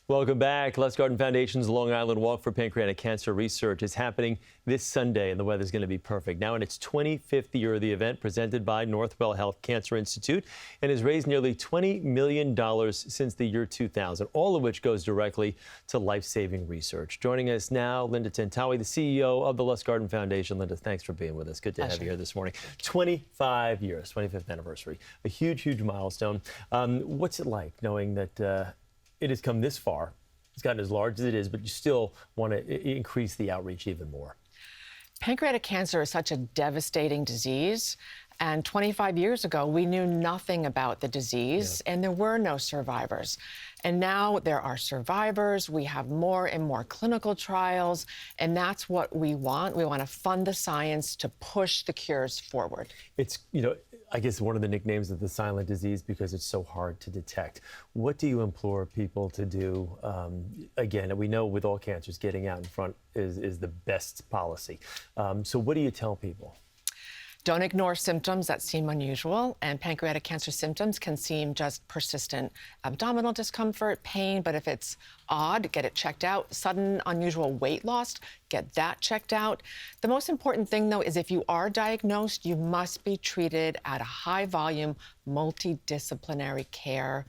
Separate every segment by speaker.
Speaker 1: Welcome back. Lustgarten Foundation's Long Island Walk for Pancreatic Cancer Research is happening this Sunday, and the weather's going to be perfect. Now in its 25th year of the event, presented by Northwell Health Cancer Institute, and has raised nearly $20 million since the year 2000, all of which goes directly to life-saving research. Joining us now, Linda Tantawi, the CEO of the Lustgarten Foundation. Linda, thanks for being with us. Good to have you here this morning. 25 years, 25th anniversary, a huge, huge milestone. What's it like knowing that it has come this far? It's gotten as large as it is, but you still want to increase the outreach even more.
Speaker 2: Pancreatic cancer is such a devastating disease. And 25 years ago, we knew nothing about the disease, and there were no survivors. And now there are survivors. We have more and more clinical trials, and that's what we want. We want to fund the science to push the cures forward.
Speaker 1: It's, I guess one of the nicknames of the silent disease because it's so hard to detect. What do you implore people to do? Again, we know with all cancers, getting out in front is the best policy. So what do you tell people?
Speaker 2: Don't ignore symptoms that seem unusual, and pancreatic cancer symptoms can seem just persistent abdominal discomfort, pain, but if it's odd, get it checked out. Sudden, unusual weight loss, get that checked out. The most important thing, though, is if you are diagnosed, you must be treated at a high-volume, multidisciplinary care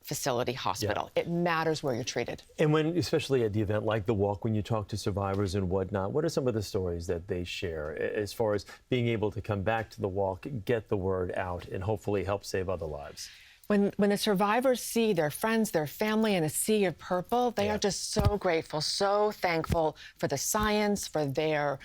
Speaker 2: facility, hospital. It matters where you're treated.
Speaker 1: And when, especially at the event like the walk, when you talk to survivors and whatnot, what are some of the stories that they share as far as being able to come back to the walk, get the word out, and hopefully help save other lives?
Speaker 2: When the survivors see their friends, their family in a sea of purple, they are just so grateful, so thankful for the science, for their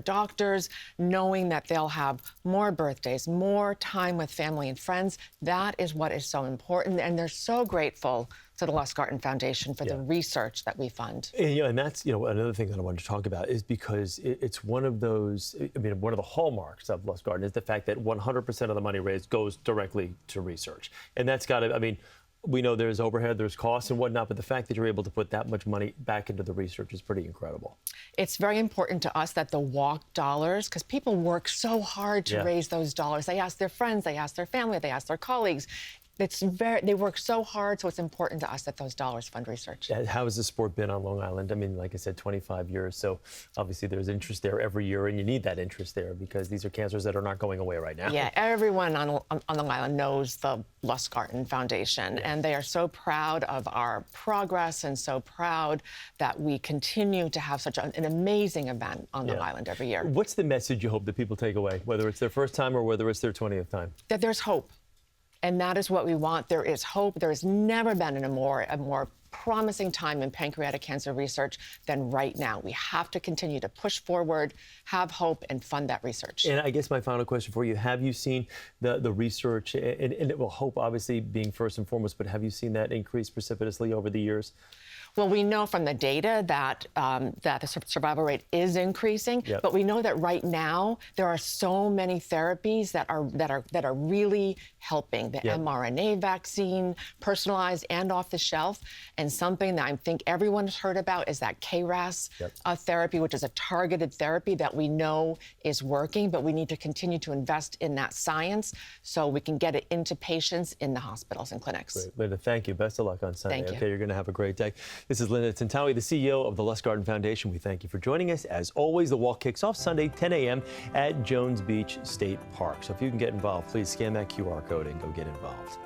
Speaker 2: doctors, knowing that they'll have more birthdays, more time with family and friends. That is what is so important, and they're so grateful to the Lustgarten Foundation for the research that we fund.
Speaker 1: And that's, another thing that I wanted to talk about is because it's one of those, one of the hallmarks of Lustgarten is the fact that 100% of the money raised goes directly to research. And that's got to, we know there's overhead, there's costs and whatnot, but the fact that you're able to put that much money back into the research is pretty incredible.
Speaker 2: It's very important to us that the walk dollars, because people work so hard to raise those dollars. They ask their friends, they ask their family, they ask their colleagues. They work so hard, so it's important to us that those dollars fund research.
Speaker 1: How has the sport been on Long Island? Like I said, 25 years, so obviously there's interest there every year, and you need that interest there because these are cancers that are not going away right now.
Speaker 2: Yeah, everyone on Long Island knows the Lustgarten Foundation, and they are so proud of our progress and so proud that we continue to have such an amazing event on Long Island every year.
Speaker 1: What's the message you hope that people take away, whether it's their first time or whether it's their 20th time?
Speaker 2: That there's hope. And that is what we want. There is hope. There has never been a more promising time in pancreatic cancer research than right now. We have to continue to push forward, have hope, and fund that research.
Speaker 1: And I guess my final question for you, have you seen the research, and it will hope obviously being first and foremost, but have you seen that increase precipitously over the years?
Speaker 2: Well, we know from the data that that the survival rate is increasing, but we know that right now there are so many therapies that are really helping. The mRNA vaccine, personalized and off the shelf, and something that I think everyone has heard about is that KRAS therapy, which is a targeted therapy that we know is working, but we need to continue to invest in that science so we can get it into patients in the hospitals and clinics.
Speaker 1: Great. Linda, thank you. Best of luck on Sunday.
Speaker 2: Thank you.
Speaker 1: Okay, you're going to have a great day. This is Linda Tantawi, the CEO of the Lustgarten Foundation. We thank you for joining us. As always, the walk kicks off Sunday, 10 a.m. at Jones Beach State Park. So if you can get involved, please scan that QR code and go get involved.